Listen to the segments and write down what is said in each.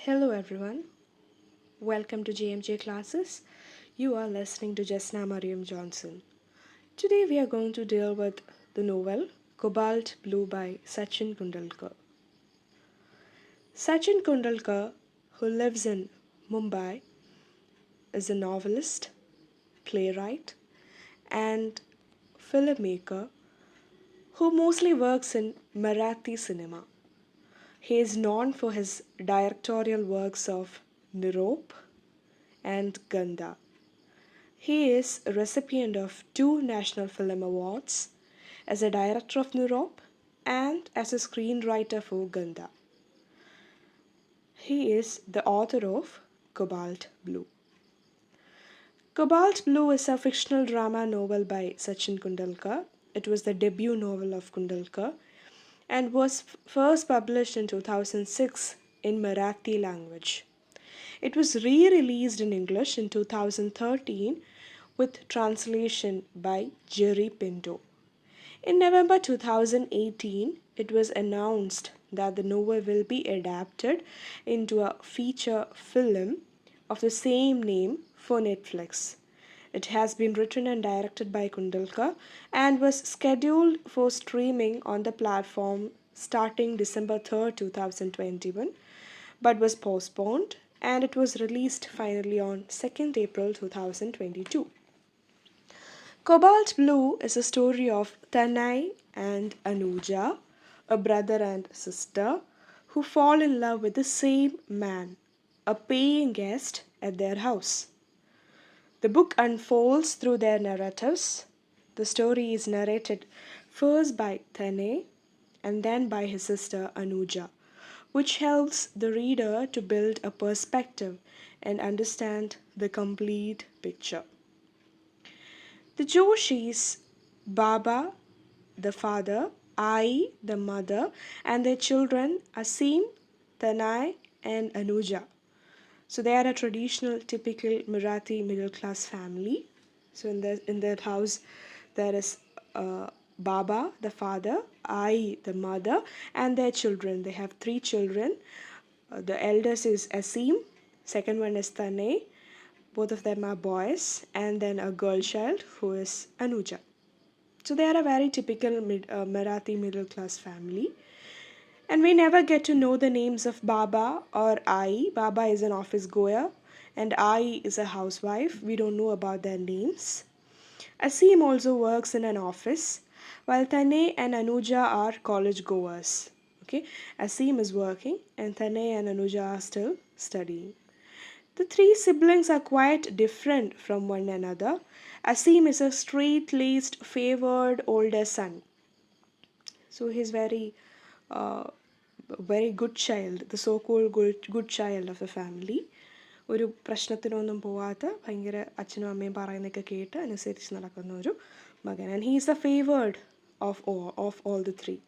Hello everyone, welcome to JMJ classes. You are listening to Jasna Mariam Johnson. Today we are going to deal with the novel Cobalt Blue by Sachin Kundalkar. Sachin Kundalkar, who lives in Mumbai, is a novelist, playwright, and filmmaker who mostly works in Marathi cinema. He is known for his directorial works of Nirop and Gandha. He is a recipient of two National Film Awards as a director of Nirop and as a screenwriter for Gandha. He is the author of Cobalt Blue. Cobalt Blue is a fictional drama novel by Sachin Kundalkar. It was the debut novel of Kundalkar and was first published in 2006 in Marathi language. It was re-released in English in 2013 with translation by Jerry Pinto. In November 2018, it was announced that the novel will be adapted into a feature film of the same name for Netflix. It has been written and directed by Kundalkar and was scheduled for streaming on the platform starting December 3rd, 2021, but was postponed and it was released finally on 2nd April 2022. Cobalt Blue is a story of Tanay and Anuja, a brother and sister, who fall in love with the same man, a paying guest at their house. The book unfolds through their narratives. The story is narrated first by Tanay and then by his sister Anuja, which helps the reader to build a perspective and understand the complete picture. The Joshis, Baba, the father, Ai, the mother, and their children, Aseem, Tanay, and Anuja. So they are a traditional, typical Marathi middle class family. So in that house, there is Baba, the father, Ai, the mother, and their children. They have three children. The eldest is Aseem, second one is Tanay, both of them are boys, and then a girl child who is Anuja. So they are a very typical Marathi middle class family. And we never get to know the names of Baba or Ai. Baba is an office goer, and Ai is a housewife. We don't know about their names. Aseem also works in an office, while Tanay and Anuja are college goers. Okay, Aseem is working, and Tanay and Anuja are still studying. The three siblings are quite different from one another. Aseem is a straight-laced, favored older son. So he's very good child, the so-called good child of the family. ഒരു പ്രശ്നത്തിനൊന്നും പോവാത്ത ഭയങ്കര അച്ഛനും അമ്മയും പറയുന്നതൊക്കെ കേട്ട് അനുസരിച്ച് നടക്കുന്ന ഒരു മകൻ. And he is the favored of all the three.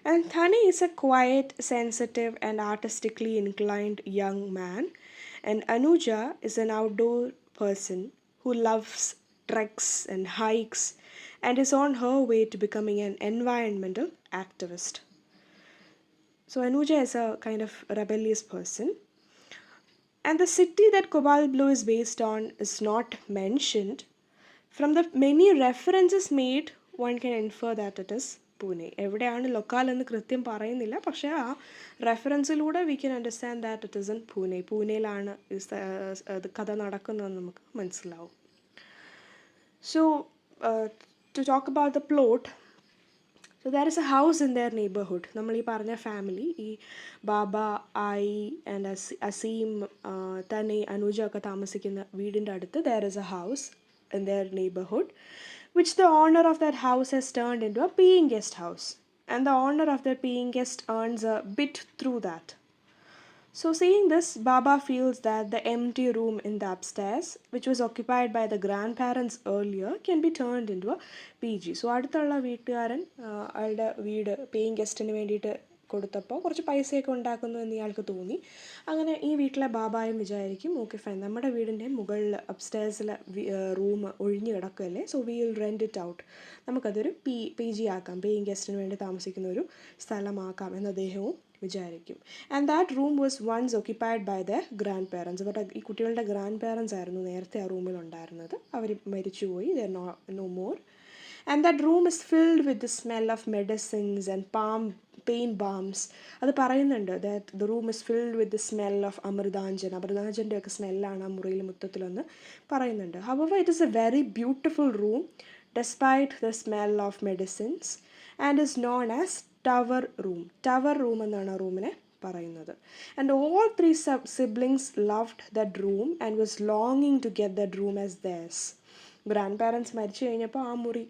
And Thani is a quiet, sensitive, and artistically inclined young man. And Anuja is an outdoor person who loves treks and hikes and is on her way to becoming an environmental activist. So Anuja is a kind of rebellious person. And the city that Cobalt Blue is based on is not mentioned. From the many references made, one can infer that it is Pune. എവിടെയാണ് ലൊക്കാൽ എന്ന് കൃത്യം പറയുന്നില്ല, പക്ഷേ ആ റെഫറൻസിലൂടെ we can understand that it is in Pune. പൂനെയിലാണ് കഥ നടക്കുന്നതെന്ന് നമുക്ക് മനസ്സിലാവും. So to talk about the plot, so there is a house in their neighborhood. നമ്മൾ ഈ പറഞ്ഞ ഫാമിലി, ഈ ബാബ, ഐ ആൻഡ് അസീം, തനെ, അനുജ ഒക്കെ താമസിക്കുന്ന വീടിൻ്റെ അടുത്ത് there is a house in their neighborhood, which the owner of that house has turned into a paying guest house. And the owner of that paying guest earns a bit through that. So seeing this, Baba feels that the empty room in the upstairs, which was occupied by the grandparents earlier, can be turned into a PG. So അടുത്തുള്ള വീട്ടുകാരൻ അയാളുടെ വീട് paying ഗസ്റ്റിന് വേണ്ടിയിട്ട് കൊടുത്തപ്പോൾ കുറച്ച് പൈസയൊക്കെ ഉണ്ടാക്കുന്നു എന്ന് ഇയാൾക്ക് തോന്നി. അങ്ങനെ ഈ വീട്ടിലെ ബാബായും വിചാരിക്കും, ഓക്കെ ഫൈൻ, നമ്മുടെ വീടിൻ്റെ മുകളിൽ അപ്സ്റ്റേഴ്സിലെ റൂം ഒഴിഞ്ഞ് കിടക്കുകയല്ലേ, so we will rent it out, നമുക്കതൊരു പി ജി ആക്കാം, പേയിങ് ഗസ്റ്റിന് വേണ്ടി താമസിക്കുന്ന ഒരു സ്ഥലമാക്കാം എന്ന് അദ്ദേഹവും വിചാരിക്കും. And that room was once occupied by the grandparents. ഇവരുടെ ഈ കുട്ടികളുടെ ഗ്രാൻഡ് പേരൻസ് ആയിരുന്നു നേരത്തെ ആ റൂമിൽ ഉണ്ടായിരുന്നത്. അവർ മരിച്ചുപോയി, they're no more. And that room is filled with the smell of medicines and pain balms. അത് പറയുന്നുണ്ട്, that the room is filled with the smell of അമൃതാഞ്ജൻ്റെ ഒക്കെ സ്മെല്ലാണ് ആ മുറിയിൽ മൊത്തത്തിലൊന്ന് പറയുന്നുണ്ട്. However it is a very beautiful room despite the smell of medicines and is known as tower room എന്നാണ് ആ റൂമിനെ പറയുന്നത്. And all three siblings loved that room and was ലോങ്ങിങ് to get that room as theirs. Grandparents മരിച്ചു കഴിഞ്ഞപ്പോൾ ആ മുറി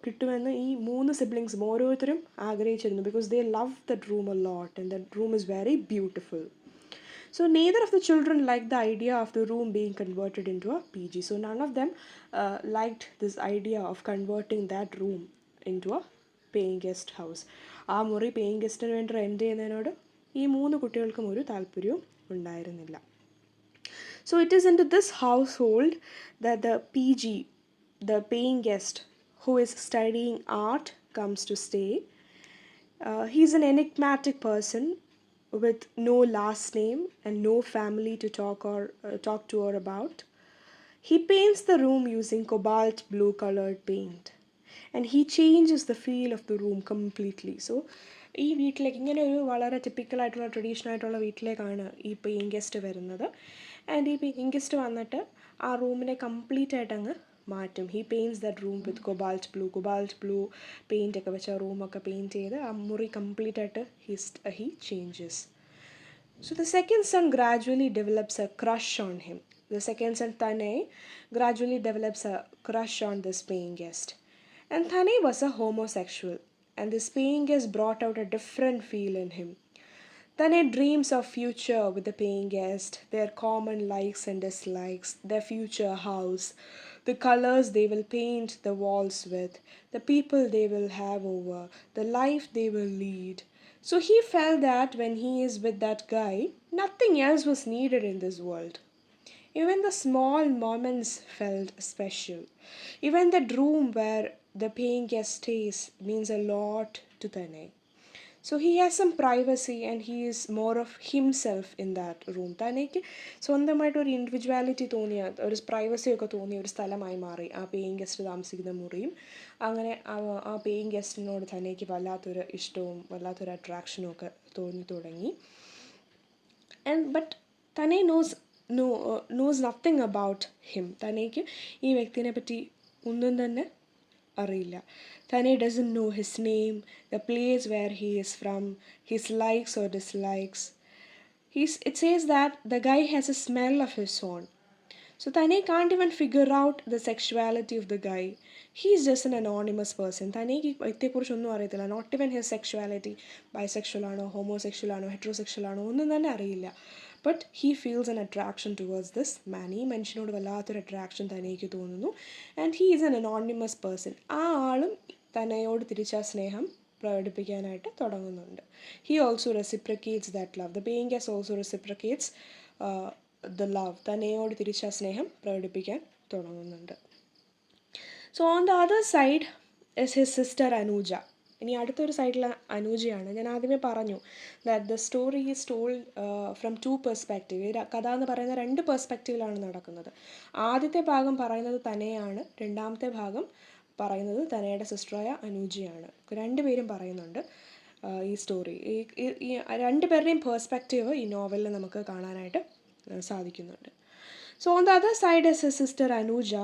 കിട്ടുമെന്ന് ഈ 3 സിബ്ലിങ്സും ഓരോരുത്തരും ആഗ്രഹിച്ചിരുന്നു, because they love that room a lot and that room is very beautiful. So neither of the children liked the idea of the room being converted into a PG. So none of them liked this idea of converting that room into a paying guest house. ആ മുറി paying ഗസ്റ്റിന് വേണ്ടി rent ചെയ്യുന്നതിനോട് ഈ 3 കുട്ടികൾക്കും ഒരു താല്പര്യവും ഉണ്ടായിരുന്നില്ല. So it is into this household that the PG, the paying guest who is studying art, comes to stay. He is an enigmatic person with no last name and no family to talk to or about. He paints the room using cobalt blue colored paint and he changes the feel of the room completely. So ഈ വീട്ടിലേക്ക് ഇങ്ങനെ ഒരു വളരെ ടിപ്പിക്കലായിട്ടുള്ള traditional ആയിട്ടുള്ള വീട്ടിലേക്കാണ് ഈ paying guest വരുന്നത്. And ഈ പേയിങ് ഗസ്റ്റ് വന്നിട്ട് ആ റൂമിനെ കംപ്ലീറ്റ് ആയിട്ട് അങ്ങ് മാറ്റും. He paints that room with cobalt blue paint ഒക്കെ വെച്ച് ആ റൂമൊക്കെ പെയിൻറ്റ് ചെയ്ത് ആ മുറി കംപ്ലീറ്റ് ആയിട്ട് he changes. So the second son gradually develops a crush on him. The second son, Tanay, gradually develops a crush on this paying guest. And Tanay was a homosexual, and this paying guest brought out a different feel in him. Tanay dreams of future with the paying guest, their common likes and dislikes, their future house, the colors they will paint the walls with, the people they will have over, the life they will lead. So he felt that when he is with that guy, nothing else was needed in this world. Even the small moments felt special. Even the room where the paying guest stays means a lot to Tanay. So he has some privacy and he is more of himself in that room. തനിക്ക് സ്വന്തമായിട്ട് ഒരു individuality തോന്നിയ ഒരു privacy ഒക്കെ തോന്നിയ ഒരു സ്ഥലമായി മാറി ആ പേയിങ് ഗസ്റ്റ് താമസിക്കുന്ന മുറിയും. അങ്ങനെ ആ പേയിങ് ഗസ്റ്റിനോട് തനിക്ക് വല്ലാത്തൊരു ഇഷ്ടവും വല്ലാത്തൊരു അട്രാക്ഷനും ഒക്കെ തോന്നി തുടങ്ങി. But Tanay knows nothing about him. തനിക്ക് ഈ വ്യക്തിനെ പറ്റി ഒന്നും തന്നെ അറിയില്ല. Tanay doesn't know his name, the place where he is from, his likes or dislikes. It says that the guy has a smell of his own. So Tanay can't even figure out the sexuality of the guy. He is just an anonymous person. Tanayക്ക് ഇതേക്കുറിച്ചൊന്നും അറിയത്തില്ല. Not even his sexuality. Bisexual ആണോ, homosexual ആണോ, heterosexual ആണോ ഒന്നും തന്നെ അറിയില്ല. But he feels an attraction towards this man. ഈ മനുഷ്യനോട് വല്ലാത്തൊരു അട്രാക്ഷൻ തനിക്ക് തോന്നുന്നു. And he is an anonymous person. ആ ആളും തനയോട് തിരിച്ച സ്നേഹം പ്രകടിപ്പിക്കാനായിട്ട് തുടങ്ങുന്നുണ്ട്. He also reciprocates that love. The paying guest also reciprocates the love. തനയോട് തിരിച്ച സ്നേഹം പ്രകടിപ്പിക്കാൻ തുടങ്ങുന്നുണ്ട്. So on the other side is his sister Anuja. ഇനി അടുത്തൊരു സൈഡിൽ അനൂജയാണ്. ഞാൻ ആദ്യമേ പറഞ്ഞു that the story is told from 2 perspective. ഈ കഥ എന്ന് പറയുന്ന 2 പെർസ്പെക്റ്റീവിലാണ് നടക്കുന്നത്. ആദ്യത്തെ ഭാഗം പറയുന്നത് തനയാണ്, രണ്ടാമത്തെ ഭാഗം പറയുന്നത് തനയുടെ സിസ്റ്ററായ അനൂജയാണ്. രണ്ടുപേരും പറയുന്നുണ്ട് ഈ സ്റ്റോറി. ഈ രണ്ടുപേരുടെയും പേഴ്സ്പെക്റ്റീവ് ഈ നോവലിൽ നമുക്ക് കാണാനായിട്ട് സാധിക്കുന്നുണ്ട്. So on the other side is his sister Anuja.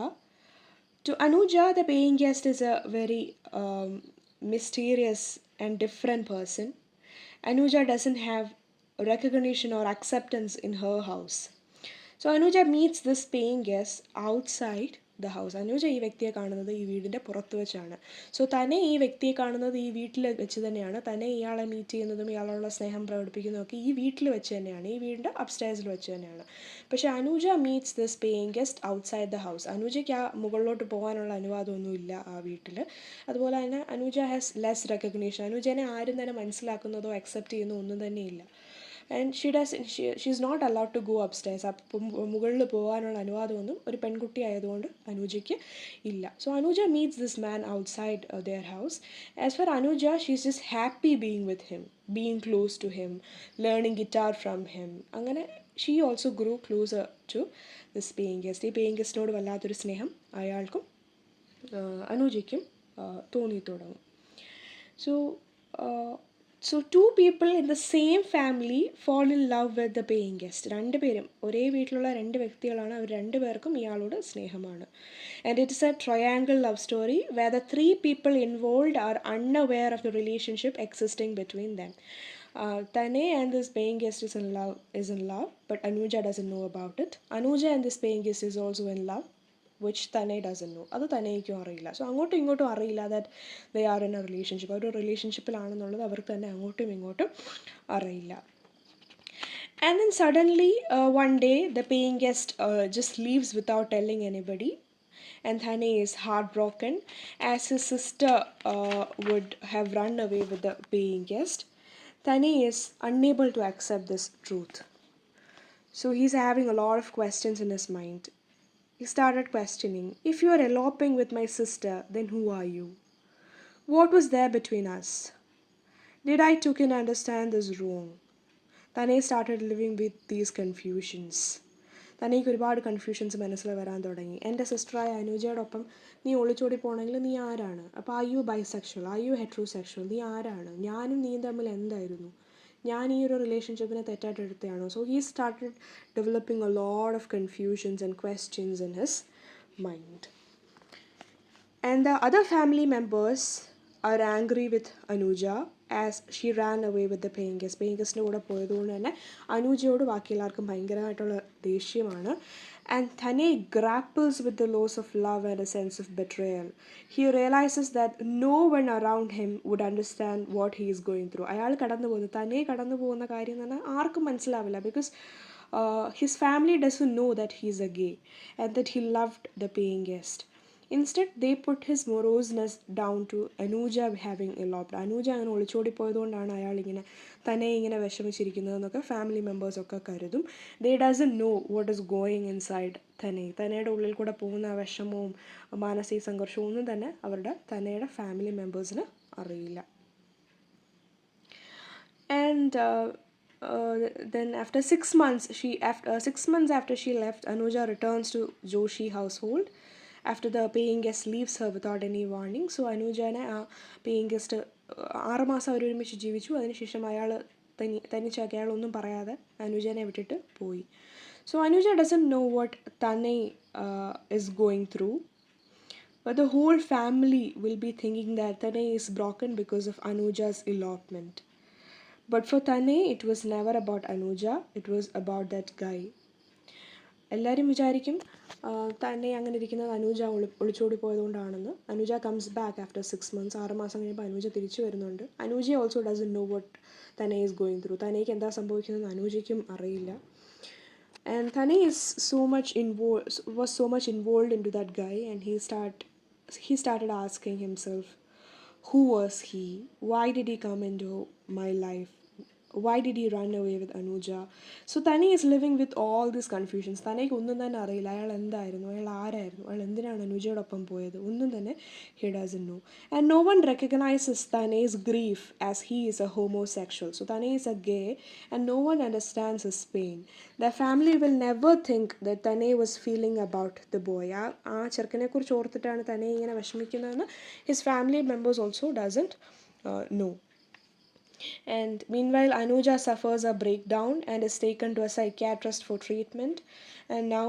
To Anuja, the paying guest is a very mysterious and different person. Anuja doesn't have recognition or acceptance in her house. So Anuja meets this paying guest outside the house. Anuja ഈ വ്യക്തിയെ കാണുന്നത് ഈ വീടിൻ്റെ പുറത്ത് വെച്ചാണ്. So തന്നെ ഈ വ്യക്തിയെ കാണുന്നത് ഈ വീട്ടിൽ വെച്ച് തന്നെയാണ്. തന്നെ ഇയാളെ മീറ്റ് ചെയ്യുന്നതും ഇയാളുള്ള സ്നേഹം പ്രകടിപ്പിക്കുന്നതും ഒക്കെ ഈ വീട്ടിൽ വെച്ച് തന്നെയാണ്, ഈ വീടിൻ്റെ അപ്സ്റ്റേഴ്സിൽ വെച്ച് തന്നെയാണ്. പക്ഷേ Anuja meets this paying guest outside the house. അനുജയ്ക്ക് ആ മുകളിലോട്ട് പോകാനുള്ള അനുവാദമൊന്നുമില്ല ആ വീട്ടിൽ. അതുപോലെ തന്നെ അനുജ ഹാസ് ലെസ് റെക്കഗ്നീഷൻ. അനുജനെ ആരും തന്നെ മനസ്സിലാക്കുന്നതോ അക്സെപ്റ്റ് ചെയ്യുന്നതോ ഒന്നും തന്നെയില്ല. And she is not allowed to go upstairs. അപ്പം മുകളിൽ പോകാനുള്ള അനുവാദമൊന്നും ഒരു പെൺകുട്ടി ആയതുകൊണ്ട് അനുജയ്ക്ക് ഇല്ല. So Anuja meets this man outside their house. As for Anuja, she is just happy being with him, being close to him, learning guitar from him. അങ്ങനെ she also grew closer to this paying guest. ഈ paying ഗസ്റ്റിനോട് വല്ലാത്തൊരു സ്നേഹം അയാൾക്കും അനുജയ്ക്കും തോന്നി തുടങ്ങും. So two people in the same family fall in love with the paying guest. രണ്ടുപേരും ഒരേ വീട്ടിലുള്ള രണ്ട് വ്യക്തികളാണ്, അവർ രണ്ടുപേർക്കും ഇയാളോട് സ്നേഹമാണ്. And it is a triangle love story where the three people involved are unaware of the relationship existing between them. Tanay and this paying guest is in love, but Anuja doesn't know about it. Anuja and this paying guest is also in love, which Tanay doesn't know. അത് തനയ്ക്കും അറിയില്ല. So അങ്ങോട്ടും ഇങ്ങോട്ടും അറിയില്ല that they are in a relationship. അവർ റിലേഷൻഷിപ്പിലാണെന്നുള്ളത് അവർക്ക് തന്നെ അങ്ങോട്ടും ഇങ്ങോട്ടും അറിയില്ല. And then suddenly one day the paying guest just leaves without telling anybody, and Tanay is heartbroken as his sister would have run away with the paying guest. Tanay is unable to accept this truth. So he's having a lot of questions in his mind. He started questioning, if you are eloping with my sister, then who are you? What was there between us? Did I took and understand this wrong? Tanay started living with these confusions. തനിക്ക് ഒരുപാട് confusions മനസ്സിൽ വരാൻ തുടങ്ങി. എൻ്റെ സിസ്റ്ററായ അനുജയോടൊപ്പം നീ ഒളിച്ചോടി പോകണമെങ്കിൽ നീ ആരാണ്? അപ്പോൾ are you bisexual, are you heterosexual, നീ ആരാണ്? ഞാനും നീയും തമ്മിൽ എന്തായിരുന്നു? ഞാൻ ഈ ഒരു റിലേഷൻഷിപ്പിനെ തെറ്റായിട്ട് എടുത്തതാണോ? So he started developing a lot of confusions and questions in his mind. And the other family members are angry with Anuja as she ran away with the paying guest. Paying ഗസ്റ്റിൻ്റെ കൂടെ പോയതുകൊണ്ട് തന്നെ അനുജയോട് ബാക്കി എല്ലാവർക്കും ഭയങ്കരമായിട്ടുള്ള ദേഷ്യമാണ്. And Tanay grapples with the loss of love and a sense of betrayal. He realizes that no one around him would understand what he is going through. അയാൾ കടന്നു പോകുന്നു, Tanay കടന്നു പോകുന്ന കാര്യം എന്ന് പറഞ്ഞാൽ ആർക്കും മനസ്സിലാവില്ല. Because his family doesn't know that he is a gay and that he loved the paying guest. Instead, they put his moroseness down to Anuja having eloped. Anuja അങ്ങനെ ഒളിച്ചോടി പോയതുകൊണ്ടാണ് അയാൾ ഇങ്ങനെ തന്നെ ഇങ്ങനെ വിഷമിച്ചിരിക്കുന്നതെന്നൊക്കെ ഫാമിലി മെമ്പേഴ്സൊക്കെ കരുതും. They doesn't know what is going inside Tanay. തന്നയുടെ ഉള്ളിൽ കൂടെ പോകുന്ന വിഷമവും മാനസിക സംഘർഷവും ഒന്നും തന്നെ തന്നയുടെ ഫാമിലി മെമ്പേഴ്സിന് അറിയില്ല. And then after 6 months, 6 months after she left, Anuja returns to Joshi household after the paying guest leaves her without any warning. So അനുജനെ ആ പേയിങ് ഗസ്റ്റ് 6 മാസം അവരൊരുമിച്ച് ജീവിച്ചു. അതിനുശേഷം അയാൾ തനിച്ചാക്കി, അയാളൊന്നും പറയാതെ അനുജനെ വിട്ടിട്ട് പോയി. So Anuja doesn't know what Tanay is going through, but the whole family will be thinking that Tanay is broken because of Anuja's elopement. But for Tanay, it was never about Anuja, it was about that guy. എല്ലാവരും വിചാരിക്കും തന്നെ അങ്ങനെ ഇരിക്കുന്നത് അനുജ ഒളിച്ചോടി പോയതുകൊണ്ടാണെന്ന്. Anuja comes back after 6 months. 6 മാസം കഴിയുമ്പോൾ അനുജ തിരിച്ചു വരുന്നുണ്ട്. Anuja also doesn't know what Tanay is going through. തനയ്ക്ക് എന്താ സംഭവിക്കുന്നതെന്ന് അനുജയ്ക്കും അറിയില്ല. And Tanay was so much involved into that guy, and he started asking himself, who was he? Why did he come into my life? Why did he run away with Anuja? So Tanay is living with all these confusions. തനയ്ക്ക് ഒന്നും തന്നെ അറിയില്ല. അയാൾ എന്തായിരുന്നു, അയാൾ ആരായിരുന്നു, അയാൾ എന്തിനാണ് അനുജയോടൊപ്പം പോയത്, ഒന്നും തന്നെ he doesn't know. And no one recognizes Tanay's grief as he is a homosexual. So Tanay is a gay and no one understands his pain. The family will never think that Tanay was feeling about the boy. ആ ചെറുക്കനെ കുറിച്ച് ഓർത്തിട്ടാണ് Tanay ഇങ്ങനെ വിഷമിക്കുന്നതെന്ന് his family members also doesn't know. And meanwhile, Anuja suffers a breakdown and is taken to a psychiatrist for treatment. And now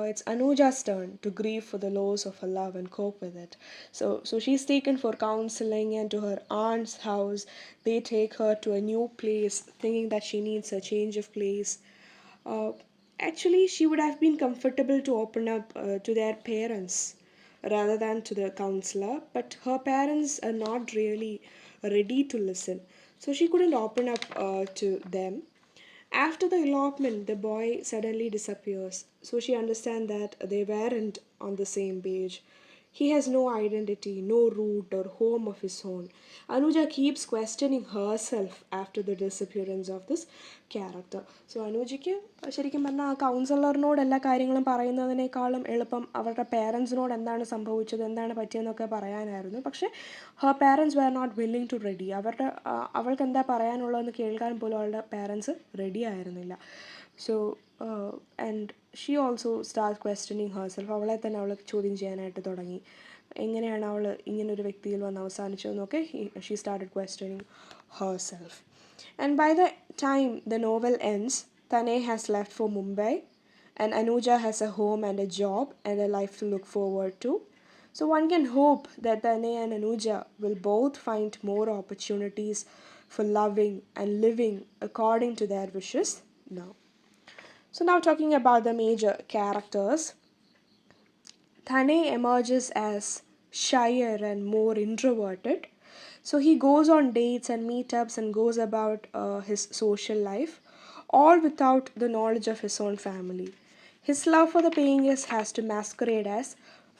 it's Anuja's turn to grieve for the loss of her love and cope with it. So she's taken for counseling and to her aunt's house. They take her to a new place, thinking that she needs a change of place. Actually, she would have been comfortable to open up to their parents rather than to the counselor, but her parents are not really ready to listen. So she couldn't open up to them. After the elopement, the boy suddenly disappears. So she understands that they weren't on the same page. He has no identity, no root or home of his own. Anuja keeps questioning herself after the disappearance of this character. So അനുജയ്ക്ക് ശരിക്കും പറഞ്ഞാൽ ആ കൗൺസിലറിനോട് എല്ലാ കാര്യങ്ങളും പറയുന്നതിനേക്കാളും എളുപ്പം അവരുടെ പേരൻസിനോട് എന്താണ് സംഭവിച്ചത് എന്താണ് പറ്റിയെന്നൊക്കെ പറയാനായിരുന്നു. പക്ഷേ her parents were not willing to ready. അവൾക്ക് എന്താ പറയാനുള്ളതെന്ന് കേൾക്കാൻ പോലും അവളുടെ പാരൻസ് റെഡി ആയിരുന്നില്ല. So and she also start questioning herself. അവളെ തന്നെ അവൾ ചോദ്യം ചെയ്യാനായിട്ട് തുടങ്ങി. എങ്ങനെയാണ് അവൾ ഇങ്ങനൊരു വ്യക്തിയിൽ വന്ന് അവസാനിച്ചതെന്നൊക്കെ she started questioning herself. And by the time the novel ends, Tanay has left for Mumbai, and Anuja has a home and a job and a life to look forward to. So one can hope that Tanay and Anuja will both find more opportunities for loving and living according to their wishes now. So now talking about the major characters, Tanay emerges as shyer and more introverted. So he goes on dates and meetups and goes about his social life, all without the knowledge of his own family. His love for the paying guest has to masquerade as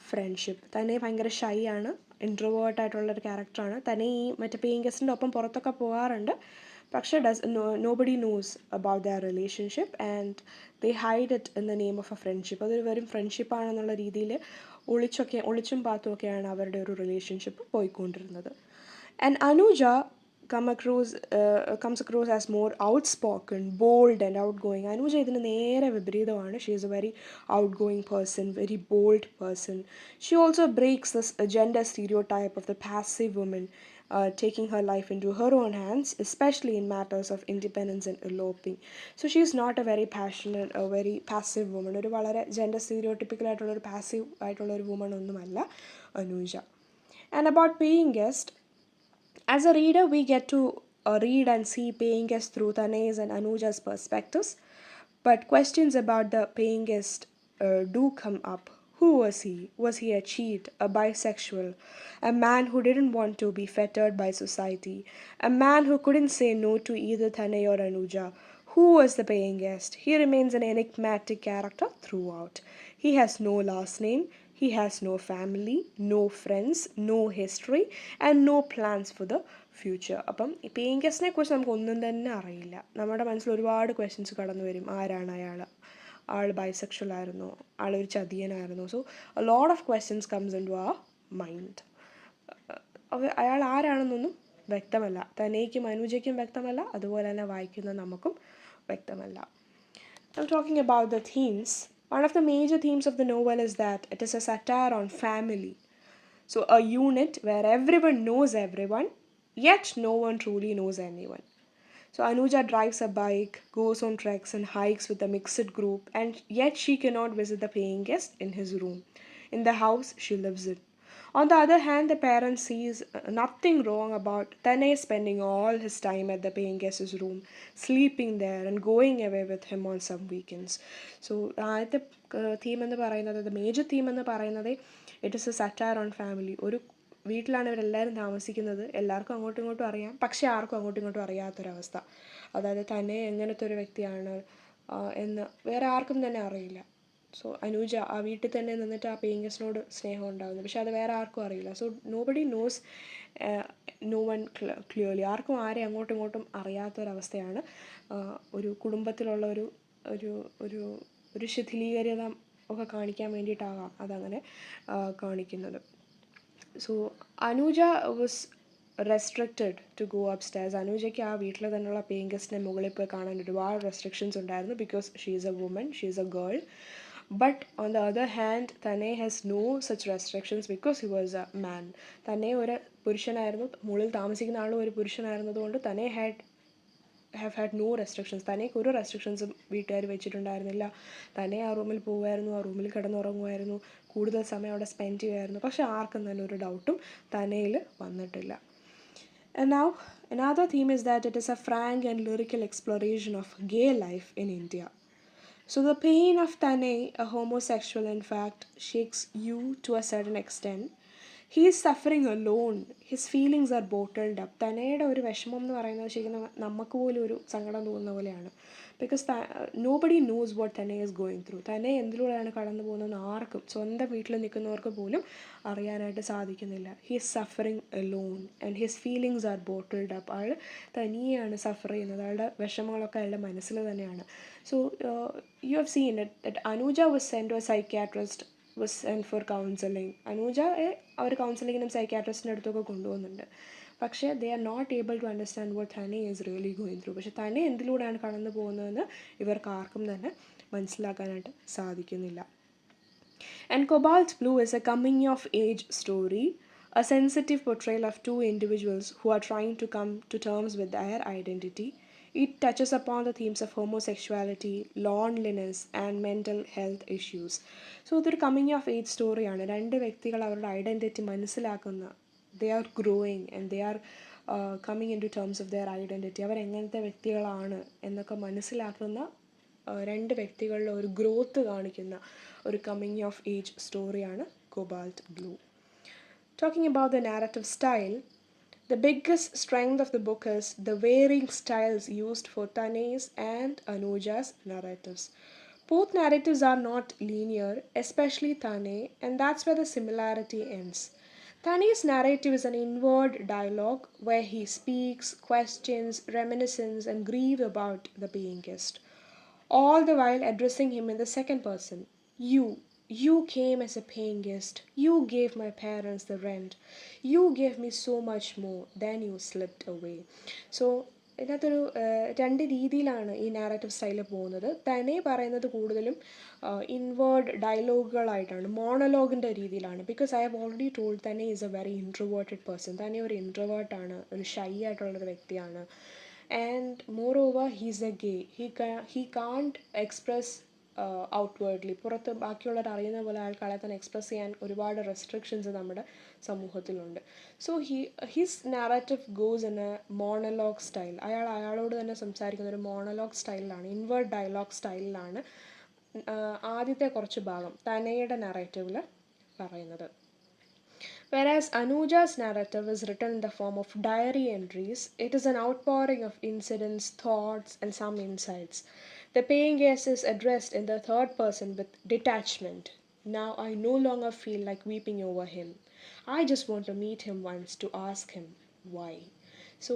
friendship. തന്നെ ഭയങ്കര shy ആണ്, introvert ആയിട്ടുള്ളൊരു ക്യാരക്ടറാണ്. തന്നെ ഈ മറ്റേ paying ഗസ്റ്റിൻ്റെ ഒപ്പം പുറത്തൊക്കെ പോകാറുണ്ട്, പക്ഷേ nobody knows about their relationship and they hide it in the name of A friendship. അതൊരു വെറും ഫ്രണ്ട്ഷിപ്പാണെന്നുള്ള രീതിയിൽ ഒളിച്ചും പാത്തുമൊക്കെയാണ് അവരുടെ ഒരു റിലേഷൻഷിപ്പ് പോയിക്കൊണ്ടിരുന്നത്. And Anuja comes across as more outspoken, bold and outgoing. Anuja ഇതിന് നേരെ വിപരീതമാണ്. She is a very outgoing person, very bold person. She also breaks this gender stereotype of the passive woman, taking her life into her own hands, especially in matters of independence and eloping. So she is not a very passionate, a very passive woman. ഒരു വളരെ gender stereotypical ആയിട്ടുള്ളൊരു passive ആയിട്ടുള്ളൊരു woman ഒന്നുമല്ല Anuja. And about paying guest, as a reader, we get to read and see paying guests through Tanay's and Anuja's perspectives, but questions about the paying guest do come up. Who was he? Was he a cheat, a bisexual, a man who didn't want to be fettered by society, a man who couldn't say no to either Tanay or Anuja? Who was the paying guest? He remains an enigmatic character throughout. He has no last name, he has no family, no friends, no history, and no plans for the future. അപ്പം ഈ paying ഗസ്റ്റിനെ കുറിച്ച് നമുക്ക് ഒന്നും തന്നെ അറിയില്ല. നമ്മുടെ മനസ്സിൽ ഒരുപാട് ക്വസ്റ്റ്യൻസ് കടന്നു വരും. ആരാണ് അയാൾ? ആൾ ബൈസെക്ഷൽ ആയിരുന്നോ? ആളൊരു ചതിയനായിരുന്നോ? So a lot of questions comes in to their mind. അയാൾ ആരാണെന്നൊന്നും വ്യക്തമല്ല. തനേക്കും അനുജയ്ക്കും വ്യക്തമല്ല, അതുപോലെ തന്നെ വായിക്കുന്ന നമുക്കും വ്യക്തമല്ല. I'm talking about the themes. One of the major themes of the novel is that it is a satire on family. So a unit where everyone knows everyone, yet no one truly knows anyone. So Anuja drives a bike, goes on treks and hikes with a mixed group, and yet she cannot visit the paying guest in his room, in the house she lives in. On the other hand, the parent sees nothing wrong about Tanay spending all his time at the paying guest's room, sleeping there and going away with him on some weekends. So the theme എന്ന് പറയുന്നത്, the major theme എന്ന് പറയുന്നത്, it is a satire on family. ഒരു വീട്ടിലാണ് ഇവരെല്ലാവരും താമസിക്കുന്നത്, എല്ലാവർക്കും അങ്ങോട്ടും ഇങ്ങോട്ടും അറിയാം, പക്ഷേ ആർക്കും അങ്ങോട്ടും ഇങ്ങോട്ടും അറിയാത്തൊരവസ്ഥ. അതായത് തന്നെ എങ്ങനത്തെ ഒരു വ്യക്തിയാണ് എന്ന് വേറെ ആർക്കും തന്നെ അറിയില്ല. സോ അനുജ ആ വീട്ടിൽ തന്നെ നിന്നിട്ട് ആ പേയിങ് ഗസ്റ്റിനോട് സ്നേഹം ഉണ്ടാകുന്നു, പക്ഷെ അത് വേറെ ആർക്കും അറിയില്ല. So nobody knows no one clearly. ആർക്കും ആരെ അങ്ങോട്ടും ഇങ്ങോട്ടും അറിയാത്തൊരവസ്ഥയാണ്. ഒരു കുടുംബത്തിലുള്ള ഒരു ഒരു ഒരു ഒരു ശിഥിലീകരത ഒക്കെ കാണിക്കാൻ വേണ്ടിയിട്ടാകാം അതങ്ങനെ കാണിക്കുന്നത്. So Anuja was restricted to go upstairs. അനുജയ്ക്ക് ആ വീട്ടിൽ തന്നെയുള്ള പേയിങ് ഗസ്റ്റിനെ മുകളിൽ പോയി കാണാൻ ഒരുപാട് റെസ്ട്രിക്ഷൻസ് ഉണ്ടായിരുന്നു, because she is a woman, she is a girl. But on the other hand, Tanay has no such restrictions because he was a man. Tanay ഒരു പുരുഷനായിരുന്നു, മുകളിൽ താമസിക്കുന്ന ആളും ഒരു പുരുഷനായിരുന്നതുകൊണ്ട് Tanay have had no restrictions. തനേക്ക് ഒരു റെസ്ട്രിക്ഷൻസും വീട്ടുകാർ വെച്ചിട്ടുണ്ടായിരുന്നില്ല. തന്നെ ആ റൂമിൽ പോകുമായിരുന്നു, ആ റൂമിൽ കിടന്നുറങ്ങുമായിരുന്നു, കൂടുതൽ സമയം അവിടെ സ്പെൻഡ് ചെയ്യുമായിരുന്നു. പക്ഷെ ആർക്കും തന്നെ ഒരു ഡൗട്ടും തനയിൽ വന്നിട്ടില്ല. And now another theme is that it is a frank and lyrical exploration of gay life in India. So the pain of Tanay, a homosexual in fact, shakes you to a certain extent. He is suffering alone. His feelings are bottled up. തനയുടെ ഒരു വിഷമം എന്ന് പറയുന്നത് ശരിക്കും നമുക്ക് പോലും ഒരു സങ്കടം തോന്നുന്ന പോലെയാണ്. Because nobody knows what Tanay is going through. Tanay എന്തിലൂടെയാണ് കടന്നു പോകുന്നതെന്ന് ആർക്കും, സ്വന്തം വീട്ടിൽ നിൽക്കുന്നവർക്ക് പോലും അറിയാനായിട്ട് സാധിക്കുന്നില്ല. He is suffering alone and his feelings are bottled up. അയാൾ തനിയാണ് സഫർ ചെയ്യുന്നത്. അയാളുടെ വിഷമങ്ങളൊക്കെ അയാളുടെ മനസ്സിൽ തന്നെയാണ്. So you have seen it Anuja was send to a psychiatrist, was sent for counselling. അനൂജയെ അവർ കൗൺസിലിങ്ങിനും സൈക്യാട്രിസ്റ്റിൻ്റെ അടുത്തൊക്കെ കൊണ്ടുപോകുന്നുണ്ട്. പക്ഷേ they are not able to understand what Tanay is really going through. പക്ഷേ തന്നെ എന്തിലൂടെയാണ് കടന്നു പോകുന്നതെന്ന് ഇവർക്ക് ആർക്കും തന്നെ മനസ്സിലാക്കാനായിട്ട് സാധിക്കുന്നില്ല. And Cobalt Blue is a coming of age story, a sensitive portrayal of two individuals who are trying to come to terms with their identity. It touches upon the themes of homosexuality, loneliness, and mental health issues. So ഇതൊരു coming of age സ്റ്റോറിയാണ്. രണ്ട് വ്യക്തികൾ അവരുടെ identity മനസ്സിലാക്കുന്ന, they are growing and they are coming in to terms of their identity. അവരെങ്ങനത്തെ വ്യക്തികളാണ് എന്നൊക്കെ മനസ്സിലാക്കുന്ന രണ്ട് വ്യക്തികളുടെ ഒരു ഗ്രോത്ത് കാണിക്കുന്ന ഒരു കമ്മിങ് ഓഫ് ഏജ് സ്റ്റോറിയാണ് cobalt blue. Talking about the narrative style, the biggest strength of the book is the varying styles used for Tanay's and Anuja's narratives. Both narratives are not linear, especially Tanay, and that's where the similarity ends. Tanay's narrative is an inward dialogue where he speaks, questions, reminisces, and grieves about the paying guest, all the while addressing him in the second person. You came as a paying guest. You gave my parents the rent. You gave me so much more. Then you slipped away. So ഇതിനകത്തൊരു രണ്ട് രീതിയിലാണ് ഈ narrative സ്റ്റൈലിൽ പോകുന്നത്. തന്നെ പറയുന്നത് കൂടുതലും inward ഡയലോഗുകളായിട്ടാണ്, മോണോലോഗിൻ്റെ രീതിയിലാണ്. Because I have already told Tanay is a very introverted person. Tanay ഒരു ഇൻട്രോവേർട്ടാണ്, ഒരു ഷൈ ആയിട്ടുള്ളൊരു വ്യക്തിയാണ്. And moreover he's a gay. He can't express outwardly, പുറത്ത് ബാക്കിയുള്ളവർ അറിയുന്ന പോലെ അയാൾക്ക് അയാളെ തന്നെ എക്സ്പ്രസ് ചെയ്യാൻ ഒരുപാട് റെസ്ട്രിക്ഷൻസ് നമ്മുടെ സമൂഹത്തിലുണ്ട്. So his narrative goes in A monologue style. അയാളോട് തന്നെ സംസാരിക്കുന്ന ഒരു മോണലോഗ് സ്റ്റൈലിലാണ്, ഇൻവേർഡ് ഡയലോഗ് സ്റ്റൈലിലാണ് ആദ്യത്തെ കുറച്ച് ഭാഗം തനയുടെ നറേറ്റീവിൽ പറയുന്നത്. Whereas Anuja's narrative is written in the form of diary entries, it is an outpouring of incidents, thoughts, and some insights. The paying guest is addressed in the third person with detachment. Now I no longer feel like weeping over him. I just want to meet him once to ask him why. So,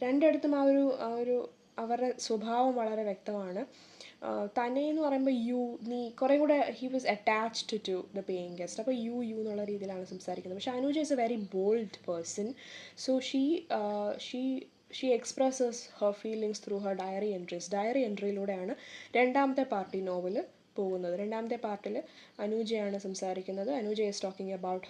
രണ്ടിടത്തും ആ ഒരു അവരുടെ സ്വഭാവം വളരെ വ്യക്തമാണ്. തന്നെ എന്ന് പറയുമ്പോൾ നീ കുറേ കൂടെ he was attached to the paying guest. അപ്പോൾ യു എന്നുള്ള രീതിയിലാണ് സംസാരിക്കുന്നത്. പക്ഷേ Anuja is a very bold person. So she expresses her feelings through her diary entries. Diary എൻട്രിയിലൂടെയാണ് രണ്ടാമത്തെ പാർട്ടി നോവൽ പോകുന്നത്. രണ്ടാമത്തെ പാർട്ടിൽ അനൂജയാണ് സംസാരിക്കുന്നത്. Anuja is talking about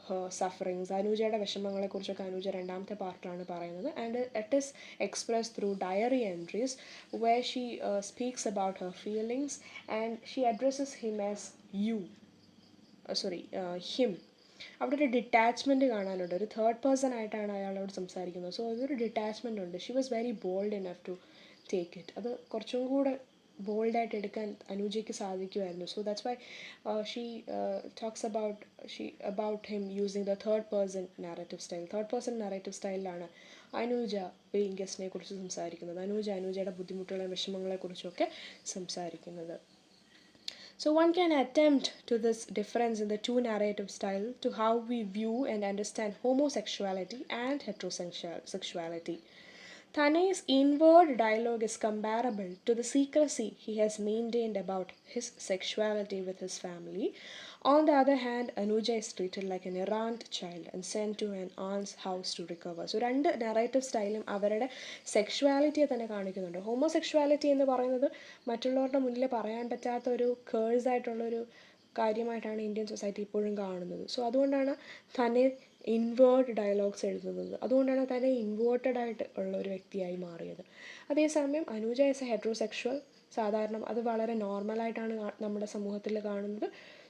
her sufferings. അനൂജയുടെ വിഷമങ്ങളെക്കുറിച്ചൊക്കെ അനൂജ രണ്ടാമത്തെ പാർട്ടിലാണ് പറയുന്നത്. And it is express through diary entries where she speaks about her feelings and she addresses him as him. അവിടെ ഒരു ഡിറ്റാച്ച്മെൻറ്റ് കാണാനുണ്ട്. ഒരു തേർഡ് പേഴ്സൺ ആയിട്ടാണ് അയാളോട് സംസാരിക്കുന്നത്. സോ അതൊരു ഡിറ്റാച്ച്മെൻ്റ് ഉണ്ട്. She was very bold enough to take it. അത് കുറച്ചും കൂടെ ബോൾഡായിട്ട് എടുക്കാൻ അനൂജയ്ക്ക് സാധിക്കുമായിരുന്നു. So that's why she talks about him using the third person narrative style. Third person narrative സ്റ്റൈലിലാണ് അനൂജ പേയിങ് ഗസ്റ്റിനെ കുറിച്ച് സംസാരിക്കുന്നത്. അനൂജയുടെ ബുദ്ധിമുട്ടുകളെയും വിഷമങ്ങളെക്കുറിച്ചൊക്കെ സംസാരിക്കുന്നത്. So one can attempt to this difference in the two narrative style to how we view and understand homosexuality and heterosexuality. Tanay's inward dialogue is comparable to the secrecy he has maintained about his sexuality with his family. On the other hand, Anuja is treated like an errant child and sent to an aunt's house to recover. So രണ്ട് narrative സ്റ്റൈലും അവരുടെ സെക്ഷുവാലിറ്റിയെ തന്നെ കാണിക്കുന്നുണ്ട്. Homosexuality എന്ന് പറയുന്നത് മറ്റുള്ളവരുടെ മുന്നിൽ പറയാൻ പറ്റാത്ത ഒരു കേഴ്സായിട്ടുള്ളൊരു കാര്യമായിട്ടാണ് ഇന്ത്യൻ സൊസൈറ്റി ഇപ്പോഴും കാണുന്നത്. സോ അതുകൊണ്ടാണ് തന്നെ ഇൻവേർഡ് ഡയലോഗ്സ് എഴുതുന്നത്. അതുകൊണ്ടാണ് തന്നെ ഇൻവേർട്ടഡ് ആയിട്ട് ഉള്ള ഒരു വ്യക്തിയായി മാറിയത്. അതേസമയം അനൂജ ഇസ് എ ഹെറ്ററോസെക്ഷൽ. സാധാരണ അത് വളരെ നോർമലായിട്ടാണ് നമ്മുടെ സമൂഹത്തിൽ കാണുന്നത്.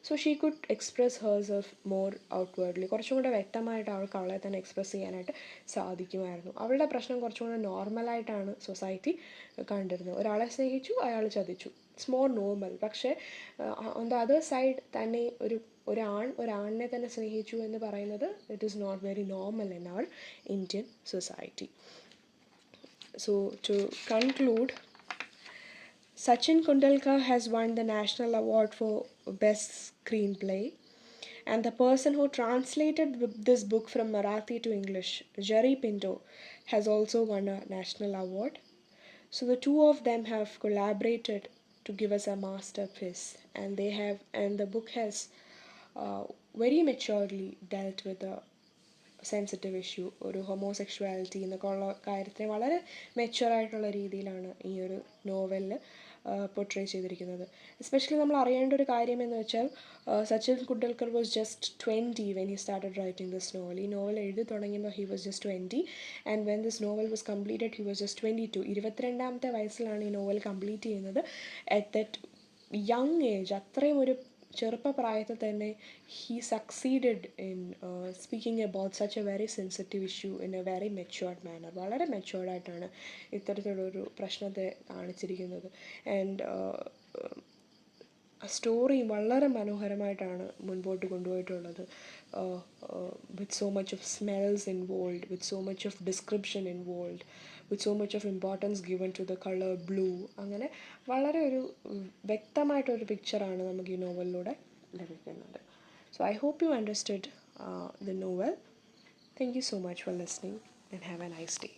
So she could express herself more outwardly. കുറച്ചും കൂടെ വ്യക്തമായിട്ട് അവൾക്ക് അവളെ തന്നെ എക്സ്പ്രസ് ചെയ്യാനായിട്ട് സാധിക്കുമായിരുന്നു. അവളുടെ പ്രശ്നം കുറച്ചും കൂടെ നോർമലായിട്ടാണ് സൊസൈറ്റി കണ്ടിരുന്നത്. ഒരാളെ സ്നേഹിച്ചു, അയാൾ ചതിച്ചു, ഇറ്റ്സ് മോർ നോർമൽ. പക്ഷേ ഓൺ ദ അതർ സൈഡ് തന്നെ ഒരാണിനെ തന്നെ സ്നേഹിച്ചു എന്ന് പറയുന്നത് it is not very normal in our Indian society. So to conclude, Sachin Kundalkar has won the National Award for Best Screenplay, and the person who translated this book from Marathi to English, Jerry Pinto, has also won a national award. So the two of them have collaborated to give us a masterpiece, and the book has very maturely dealt with the sensitive issue, ഒരു homosexuality എന്നൊക്കെ ഉള്ള കാര്യത്തെ വളരെ മെച്വറായിട്ടുള്ള രീതിയിലാണ് ഈ ഒരു നോവലിൽ portray ചെയ്തിരിക്കുന്നത്. എസ്പെഷ്യലി നമ്മൾ അറിയേണ്ട ഒരു കാര്യം എന്ന് വെച്ചാൽ Sachin Kundalkar was just 20 when he started writing this novel. ഈ നോവൽ എഴുതി തുടങ്ങിയപ്പോൾ he was just 20, and when this novel was completed he was just 22. 22ാമത്തെ വയസ്സിലാണ് ഈ നോവൽ കംപ്ലീറ്റ് ചെയ്യുന്നത്. അറ്റ് ദറ്റ് യങ് ഏജ്, അത്രയും ഒരു ചെറുപ്പപ്രായത്തിൽ തന്നെ he succeeded in speaking about such a very sensitive issue in a very matured manner. വളരെ മെച്ചുവേർഡായിട്ടാണ് ഇത്തരത്തിലുള്ളൊരു പ്രശ്നത്തെ കാണിച്ചിരിക്കുന്നത്. ആൻഡ് സ്റ്റോറി വളരെ മനോഹരമായിട്ടാണ് മുൻപോട്ട് കൊണ്ടുപോയിട്ടുള്ളത്. With so much of smells involve, with so much of description involve, with so much of importance given to the colour blue. അങ്ങനെ വളരെ ഒരു വ്യക്തമായിട്ടൊരു പിക്ചറാണ് നമുക്ക് ഈ നോവലിലൂടെ ലഭിക്കുന്നത്. So I hope you understood the novel. Thank you so much for listening and have a nice day.